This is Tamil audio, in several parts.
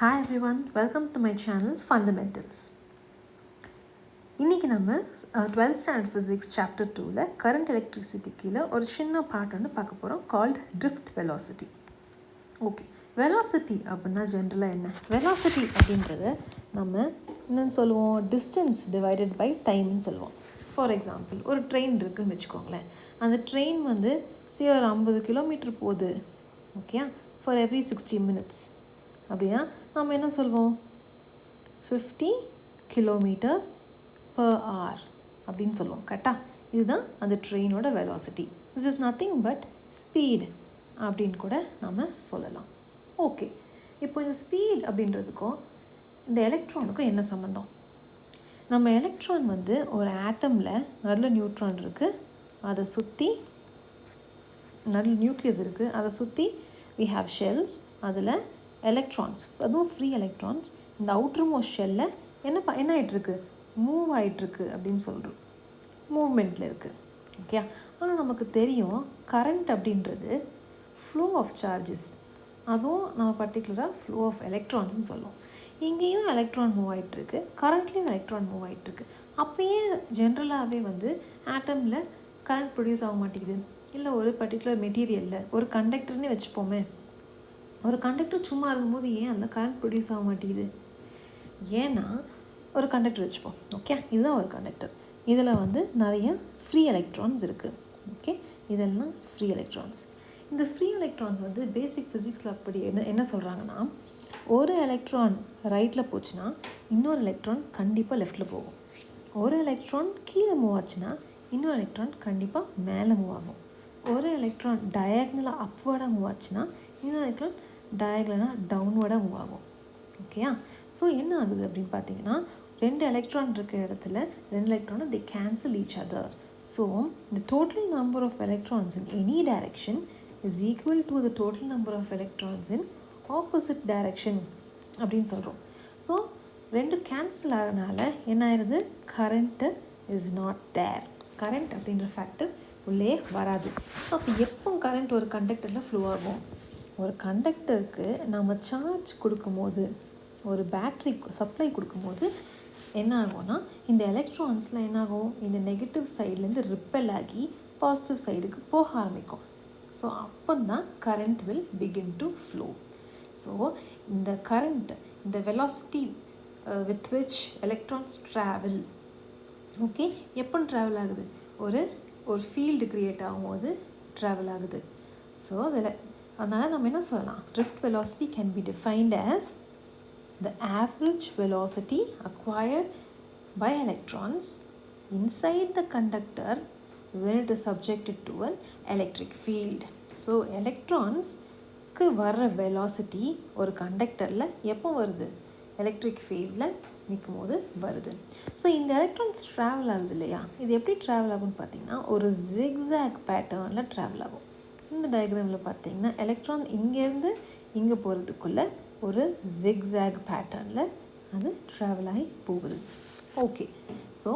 Hi everyone, welcome to my channel Fundamentals. இன்னைக்கு நம்ம 12th ஸ்டாண்டர்ட் ஃபிசிக்ஸ் சாப்டர் 2ல கரண்ட் எலக்ட்ரிசிட்டி கீழே ஒரு சின்ன பார்ட் வந்து பார்க்க போகிறோம் called drift velocity. Okay, velocity அப்படின்னா ஜென்ரலாக என்ன? வெலாசிட்டி அப்படின்றத நம்ம என்னென்னு சொல்லுவோம், டிஸ்டன்ஸ் டிவைடட் பை டைம்னு சொல்லுவோம். ஃபார் எக்ஸாம்பிள், ஒரு ட்ரெயின் இருக்குதுன்னு வச்சுக்கோங்களேன். அந்த ட்ரெயின் வந்து ஒரு 50 கிலோமீட்டர் போகுது, ஓகே, ஃபார் எவ்ரி 60 minutes. அப்படின்னா நம்ம என்ன சொல்வோம், 50 கிலோமீட்டர்ஸ் per hour அப்படின்னு சொல்லுவோம். கரெக்டாக? இதுதான் அந்த ட்ரெயினோட velocity. This is nothing but speed அப்படின்னு கூட நம்ம சொல்லலாம். ஓகே, இப்போ இந்த ஸ்பீட் அப்படின்றதுக்கும் இந்த எலக்ட்ரானுக்கும் என்ன சம்மந்தம்? நம்ம எலக்ட்ரான் வந்து ஒரு ஆட்டமில் நடுவில் நியூட்ரான் இருக்குது, அதை சுற்றி நடுவில் நியூக்ளியஸ் இருக்குது, அதை சுற்றி we have shells, அதில் எலக்ட்ரான்ஸ், அதுவும் ஃப்ரீ எலக்ட்ரான்ஸ் இந்த அவுட்டர் மோஸ்ட் ஷெல்லில் என்ன ஆகிட்டுருக்கு, மூவ் ஆகிட்டுருக்கு அப்படின்னு சொல்கிறோம், மூவ்மெண்ட்டில் இருக்குது. ஓகே, ஆனால் நமக்கு தெரியும் கரண்ட் அப்படின்றது ஃப்ளோ ஆஃப் சார்ஜஸ், அதுவும் நம்ம பர்டிகுலராக ஃப்ளோ ஆஃப் எலக்ட்ரான்ஸ்னு சொல்லுவோம். இங்கேயும் எலக்ட்ரான் மூவ் ஆகிட்டுருக்கு, கரண்ட்லேயும் எலக்ட்ரான் மூவ் ஆகிட்டுருக்கு. அப்போயே ஜென்ரலாகவே வந்து ஆட்டமில் கரண்ட் ப்ரொடியூஸ் ஆக மாட்டேங்குது. இல்லை ஒரு பர்டிகுலர் மெட்டீரியலில் ஒரு கண்டக்டர்னே வச்சுப்போமே, ஒரு கண்டக்டர் சும்மா இருக்கும்போது ஏன் அந்த கரண்ட் ப்ரொடியூஸ் ஆக மாட்டேங்குது? ஏன்னா ஒரு கண்டக்டர் வச்சுப்போம், ஓகே, இதுதான் ஒரு கண்டக்டர், இதில் வந்து நிறைய ஃப்ரீ எலக்ட்ரான்ஸ் இருக்குது. ஓகே, இதெல்லாம் ஃப்ரீ எலக்ட்ரான்ஸ். இந்த ஃப்ரீ எலக்ட்ரான்ஸ் வந்து பேசிக் ஃபிசிக்ஸில் அப்படி என்ன சொல்கிறாங்கன்னா, ஒரு எலக்ட்ரான் ரைட்டில் போச்சுன்னா இன்னொரு எலக்ட்ரான் கண்டிப்பாக லெஃப்டில் போகும். ஒரு எலக்ட்ரான் கீழே மூவ் ஆச்சுன்னா இன்னொரு எலக்ட்ரான் கண்டிப்பாக மேலே மூவ் ஆகும். ஒரு எலக்ட்ரான் டயக்னலாக அப்வர்டாக மூவ் ஆச்சுன்னா இன்னொரு எலக்ட்ரான் டயக்னலாக டவுன்வர்டாக மூவ் ஆகும். ஓகேயா? ஸோ என்ன ஆகுது அப்படின்னு பார்த்தீங்கன்னா, ரெண்டு எலக்ட்ரான் இருக்கிற இடத்துல ரெண்டு எலக்ட்ரானை they cancel each other. So the total number of electrons in any direction is equal to the total number of electrons in opposite direction அப்படின்னு சொல்கிறோம். ஸோ ரெண்டு கேன்சல் ஆகிறனால என்ன ஆயிடுது, current is not there, current அப்படின்ற ஃபேக்டர் உள்ளே வராது. ஸோ அப்போ எப்போ கரண்ட் ஒரு கண்டக்டரில் ஃப்ளோ ஆகும், ஒரு கண்டக்டருக்கு நம்ம சார்ஜ் கொடுக்கும்போது, ஒரு பேட்ரி சப்ளை கொடுக்கும்போது என்ன ஆகும்னா, இந்த எலக்ட்ரான்ஸில் என்ன ஆகும், இந்த நெகட்டிவ் சைட்லேருந்து ரிப்பல் ஆகி பாசிட்டிவ் சைடுக்கு போக ஆரம்பிக்கும். ஸோ அப்போ தான் current will begin to flow. So இந்த கரண்ட், இந்த velocity with which electrons travel, okay, எப்போ ட்ராவல் ஆகுது, ஒரு ஃபீல்டு க்ரியேட் ஆகும்போது ட்ராவல் ஆகுது. ஸோ அதில் அதனால் நம்ம என்ன சொல்லலாம், drift velocity can be defined as the average velocity acquired by electrons inside the conductor when it is subjected to an electric field. So electronsக்கு வர்ற velocity ஒரு கண்டக்டரில் எப்போ வருது, எலக்ட்ரிக் ஃபீல்டில் நிற்கும் போது வருது. ஸோ இந்த எலக்ட்ரான்ஸ் ட்ராவல் ஆகுது இல்லையா, இது எப்படி ட்ராவல் ஆகும்னு பார்த்தீங்கன்னா ஒரு ஜிக்ஸாக் பேட்டர்னில் ட்ராவல் ஆகும். இந்த டயக்ராமில் பார்த்தீங்கன்னா எலக்ட்ரான் இங்கேருந்து இங்கே போகிறதுக்குள்ளே ஒரு ஜிக்ஸாக் பேட்டர்னில் அது ட்ராவல் ஆகி போகுது. ஓகே, ஸோ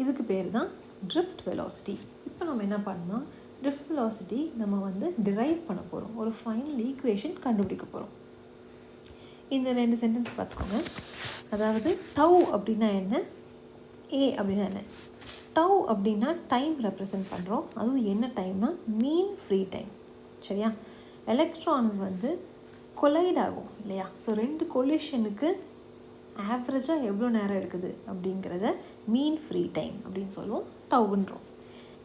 இதுக்கு பேர் தான் ட்ரிஃப்ட் வெலாசிட்டி. இப்போ நம்ம என்ன பண்ணோம், ட்ரிஃப்ட் வெலாசிட்டி நம்ம வந்து டிரைவ் பண்ண போகிறோம், ஒரு ஃபைனல் ஈக்குவேஷன் கண்டுபிடிக்க போகிறோம். இந்த ரெண்டு சென்டென்ஸ் பார்த்துக்கோங்க. அதாவது டவ் அப்படின்னா என்ன, ஏ அப்படின்னா என்ன. டவ் அப்படின்னா டைம் ரெப்ரசன்ட் பண்ணுறோம், அதுவும் என்ன டைம்னா மீன் ஃப்ரீ டைம், சரியா? எலக்ட்ரான்ஸ் வந்து கொலைட் ஆகும் இல்லையா, ஸோ ரெண்டு கொலிஷனுக்கு ஆவரேஜாக எவ்வளோ நேரம் எடுக்குது அப்படிங்கிறத மீன் ஃப்ரீ டைம் அப்படின்னு சொல்லுவோம், டவுன்றோம்.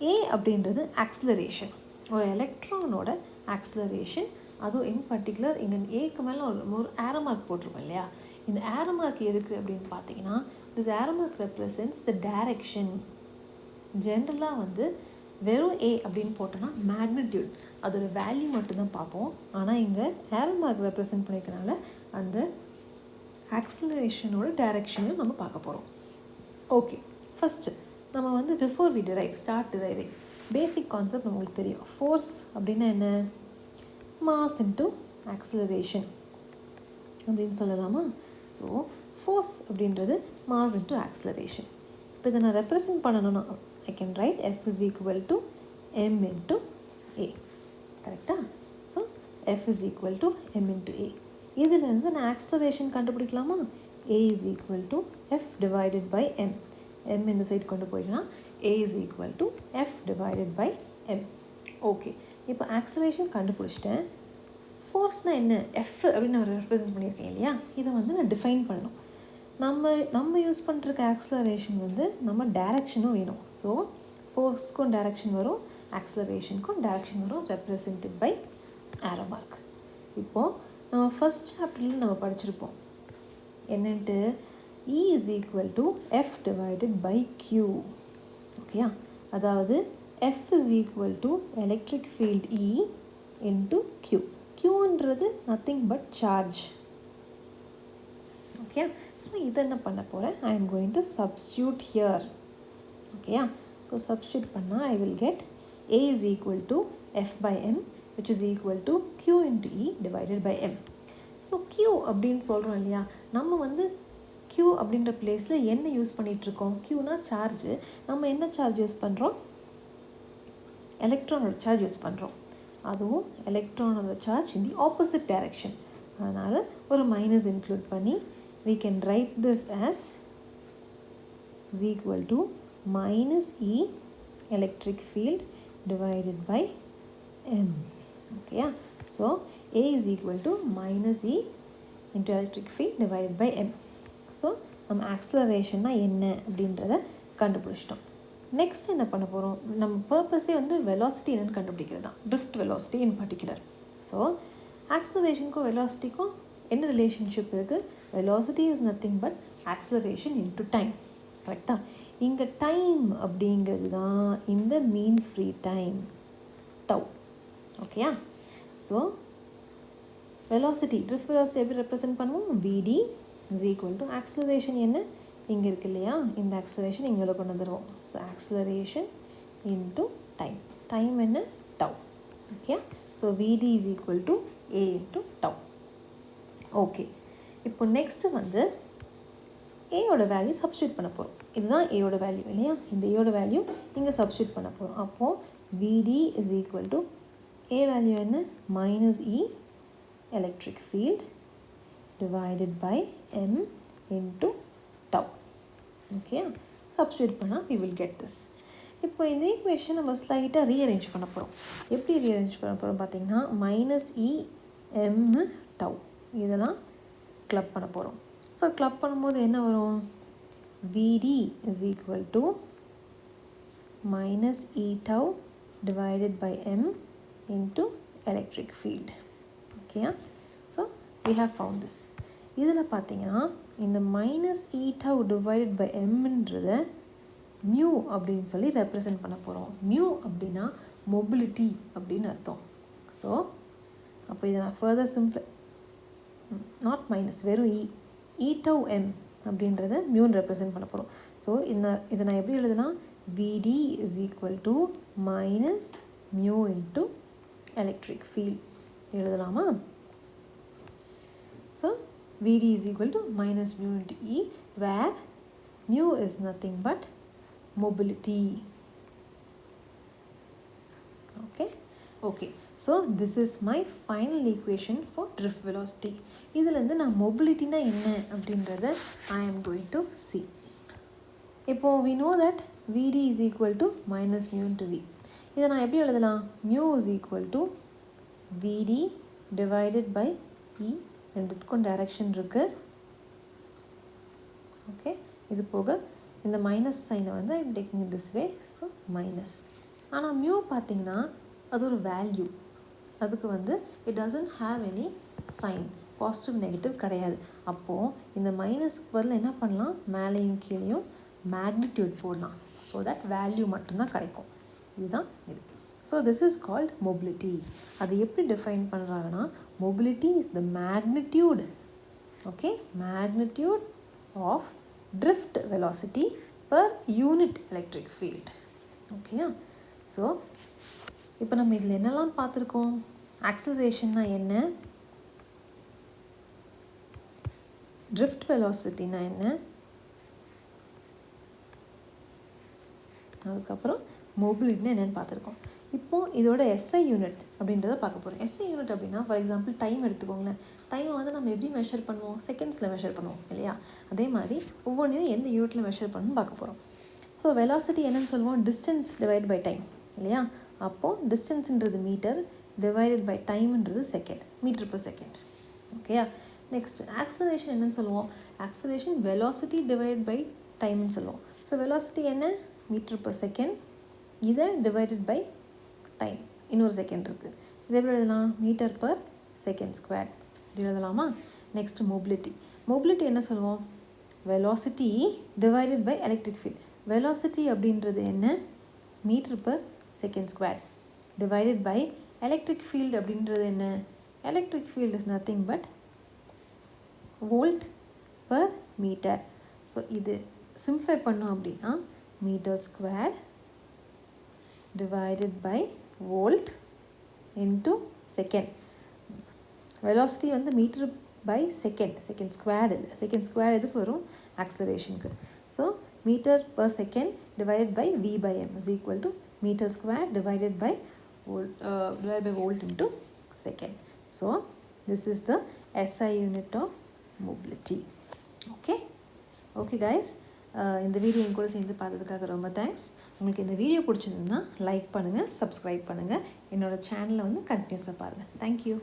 ஏ அப்படின்றது ஆக்சிலரேஷன், ஒரு எலக்ட்ரானோட ஆக்சிலரேஷன், அதுவும் இன் பர்டிகுலர் இங்கே ஏக்கு மேலே ஒரு ஏரோ மார்க் போட்டிருக்கோம் இல்லையா. இந்த ஏரோ மார்க் எதுக்கு அப்படின்னு பார்த்தீங்கன்னா, this arrow mark represents the direction. ஜென்ரலாக வந்து வெறும் ஏ அப்படின்னு போட்டோன்னா மேக்னிடியூட், அதோட வேல்யூ மட்டும்தான் பார்ப்போம். ஆனால் இங்கே ஏரோ மார்க் ரெப்ரசன்ட் பண்ணிக்கிறனால அந்த ஆக்சிலரேஷனோட டைரக்ஷனையும் நம்ம பார்க்க போகிறோம். ஓகே, ஃபஸ்ட்டு நம்ம வந்து before we start driving basic concept நம்மளுக்கு தெரியும். ஃபோர்ஸ் அப்படின்னா என்ன, மாஸ் இன்ட்டு ஆக்சிலரேஷன் அப்படின்னு சொல்லலாமா. ஸோ ஃபோர்ஸ் அப்படின்றது மாஸ் இன்ட்டு ஆக்சிலரேஷன். இப்போ இதை நான் ரெப்ரசன்ட் பண்ணணும்னா I can write F is equal to m into a, கரெக்டாக? So F is equal to m into a. இதிலிருந்து நான் acceleration கண்டுபிடிக்கலாமா? a is equal to f divided by m. m இந்த சைடு கொண்டு போயிடலாம். a is equal to f divided by m. Okay, இப்போ ஆக்ஸலரேஷன் கண்டுபிடிச்சிட்டேன். ஃபோர்ஸ்னால் என்ன? எஃப் அப்படின்னு நான் ரெப்ரசன்ட் பண்ணியிருக்கேன் இல்லையா? இதை வந்து நான் டிஃபைன் பண்ணணும். நம்ம யூஸ் பண்ணுறக்கு ஆக்ஸலரேஷன் வந்து நம்ம டைரக்ஷனும் வேணும். ஸோ ஃபோர்ஸ்க்கும் டைரக்ஷன் வரும், ஆக்ஸலரேஷனுக்கும் டைரக்ஷன் வரும், ரெப்ரசன்டட் பை ஆரோ மார்க். இப்போது நம்ம ஃபஸ்ட் சாப்டரில் நம்ம படிச்சிருப்போம் என்னன்ட்டு E is equal to F divided by Q. ஓகேயா? அதாவது F is equal to electric field E into Q. Qன்றது nothing but charge. Okay, so இதை என்ன பண்ண போகிறேன்? I am going to substitute here. ஓகேயா? ஸோ சப்ஸ்டியூட் பண்ணால் I will get A is equal to F by M which is equal to Q into E divided by M. So Q அப்படின்னு சொல்கிறோம் இல்லையா? நம்ம வந்து Q அப்படின்ற பிளேஸில் என்ன யூஸ் பண்ணிகிட்ருக்கோம்? Qனா சார்ஜு. நம்ம என்ன சார்ஜ் யூஸ் பண்ணுறோம்? எலக்ட்ரானோட சார்ஜ் யூஸ் பண்ணுறோம். அதுவும் எலக்ட்ரானோட charge in the opposite direction. அதனால் ஒரு மைனஸ் இன்க்ளூட் பண்ணி we can write this as is equal to minus E electric field divided by M. Okay, so A is equal to minus E into electric field divided by M. So நம்ம ஆக்ஸலரேஷன்னா என்ன அப்படின்றத கண்டுபிடிச்சிட்டோம். நெக்ஸ்ட் என்ன பண்ண போகிறோம்? நம்ம பர்பஸே வந்து வெலாசிட்டி என்னென்னு கண்டுபிடிக்கிறது தான், drift velocity in particular. So ஆக்ஸலரேஷனுக்கும் வெலாசிட்டிக்கும் என்ன ரிலேஷன்ஷிப் இருக்குது? Velocity is nothing but acceleration into time. கரெக்டாக? இங்கே டைம் அப்படிங்கிறது தான் இந்த மீன் ஃப்ரீ டைம் டவ். ஓகேயா? ஸோ வெலாசிட்டி, ட்ரிஃப்ட் வெலாசிட்டி எப்படி ரெப்ரசன்ட் பண்ணுவோம்? VD is equal to acceleration என்ன இங்கே இருக்கு இல்லையா? இந்த ஆக்ஸலரேஷன் இங்கே கொண்டு வந்துடுவோம். Acceleration into time. டைம் என்ன? Tau. Okay, so VD is equal to A into tau. Okay, இப்போ நெக்ஸ்ட்டு வந்து ஏயோட வேல்யூ சப்ஸ்டியூட் பண்ண போகிறோம். இதுதான் ஏயோட வேல்யூ இல்லையா? இந்த ஏயோட வேல்யூ இங்கே சப்ஸ்டியூட் பண்ண போகிறோம். அப்போது VD is equal to A value என்ன? Minus E electric field divided by M into tau. Okay, substitute பண்ணால் we will get this. இப்போ இந்த ஈக்குவேஷன் நம்ம ஸ்லைட்டாக ரீஅரேஞ்ச் பண்ண போகிறோம். எப்படி ரீஅரேஞ்ச் பண்ண போகிறோம் பார்த்தீங்கன்னா மைனஸ் E M tau இதெல்லாம் கிளப் பண்ண போகிறோம். ஸோ கிளப் பண்ணும்போது என்ன வரும்? VD is equal to minus E tau divided by M into electric field. Okay, so we have found this. இதில் பார்த்தீங்கன்னா இந்த minus E tau divided by Mன்றதை மியூ அப்படின்னு சொல்லி ரெப்ரசன்ட் பண்ண போகிறோம். மியூ அப்படின்னா மொபிலிட்டி அப்படின்னு அர்த்தம். ஸோ அப்போ இதை நான் ஃபர்தர் சிம்பிள் நாட் மைனஸ் வெறும் E tau M அப்படின்றத மியூன்னு ரெப்ரசன்ட் பண்ண போகிறோம். ஸோ இதை நான் எப்படி எழுதலாம்? VD is equal to minus mu into electric field எழுதலாமா? So VD is equal to minus mu into E where mu is nothing but mobility. Okay, so this is my final equation for drift velocity. இதிலிருந்து நான் mobilityனா என்ன அப்படின்றத I am going to see. இப்போ we know that VD is equal to minus mu into V. இதை நான் எப்படி எழுதலாம்? mu is equal to VD divided by E. ரெண்டுத்துக்கும் டைரக்ஷன் இருக்குது. ஓகே, இது போக இந்த மைனஸ் சைனை வந்து I'm taking this way. So minus. ஆனால் மியூ பார்த்தீங்கன்னா அது ஒரு வேல்யூ. அதுக்கு வந்து it doesn't have any sign, positive negative கிடையாது. அப்போது இந்த மைனஸ்க்கு பதில் என்ன பண்ணலாம்? மேலேயும் கீழேயும் மேக்னிடியூட் போடலாம். ஸோ தட் வேல்யூ மட்டும்தான் கிடைக்கும். இதுதான் இது. So this is called mobility. அது எப்படி டிஃபைன் பண்ணுறாங்கன்னா mobility is the magnitude. Okay, magnitude of drift velocity per unit electric field. ஓகேயா? ஸோ இப்போ நம்ம இதில் என்னெல்லாம் பார்த்துருக்கோம்? ஆக்ஸலரேஷன்னா என்ன, drift velocityனா என்ன, அதுக்கப்புறம் மொபிலிட்டினா என்னென்னு பார்த்துருக்கோம். இப்போது இதோட எஸ்ஐ யூனிட் அப்படின்றத பார்க்க போகிறோம். எஸ்ஐ யூனிட் அப்படின்னா ஃபார் எக்ஸாம்பிள் டைம் எடுத்துக்கோங்களேன். டைமை வந்து நம்ம எப்படி மெஷர் பண்ணுவோம்? செகண்ட்ஸில் மெஷர் பண்ணுவோம் இல்லையா? அதே மாதிரி ஒவ்வொன்றையும் எந்த யூனிட்டில் மெஷர் பண்ணணும்னு பார்க்க போகிறோம். ஸோ வெலாசிட்டி என்னென்னு சொல்லுவோம்? டிஸ்டன்ஸ் டிவைட் பை டைம் இல்லையா? அப்போது டிஸ்டன்ஸுன்றது மீட்டர் டிவைடட் பை டைம்ன்றது செகண்ட், மீட்டர் பர் செகண்ட். ஓகேயா? நெக்ஸ்ட் ஆக்சலரேஷன் என்னென்னு சொல்லுவோம்? ஆக்சலரேஷன் வெலாசிட்டி டிவைட் பை டைம்னு சொல்லுவோம். ஸோ வெலாசிட்டி என்ன? Metre per second. இதை டிவைடட் பை டைம், இன்னொரு செகண்ட் இருக்குது. இதை எப்படி எழுதலாம்? Metre per second square. இது எழுதலாமா? Next mobility. மொபிலிட்டி என்ன சொல்லுவோம்? Velocity divided by electric field. Velocity அப்படின்றது என்ன? Metre per second square divided by electric field அப்படின்றது என்ன? Electric field is nothing but volt per metre. So இது சிம்ப்ளிஃபை பண்ணோம் அப்படின்னா metre square divided by volt into second. Velocity வந்து metre by second, second square இல்லை. செகண்ட் ஸ்கொயர் எதுக்கு வரும்? ஆக்சலரேஷனுக்கு. So metre per second divided by V by M is equal to metre square divided by volt into second. So this is the SI unit of mobility. Okay guys, இந்த வீடியோ என் கூட சேர்ந்து பார்த்ததுக்காக ரொம்ப தேங்க்ஸ். உங்களுக்கு இந்த வீடியோ பிடிச்சிருந்ததுன்னா லைக் பண்ணுங்கள், சப்ஸ்கிரைப் பண்ணுங்கள், என்னோடய சேனலை வந்து கண்டினியூஸாக பாருங்கள். தேங்க்யூ.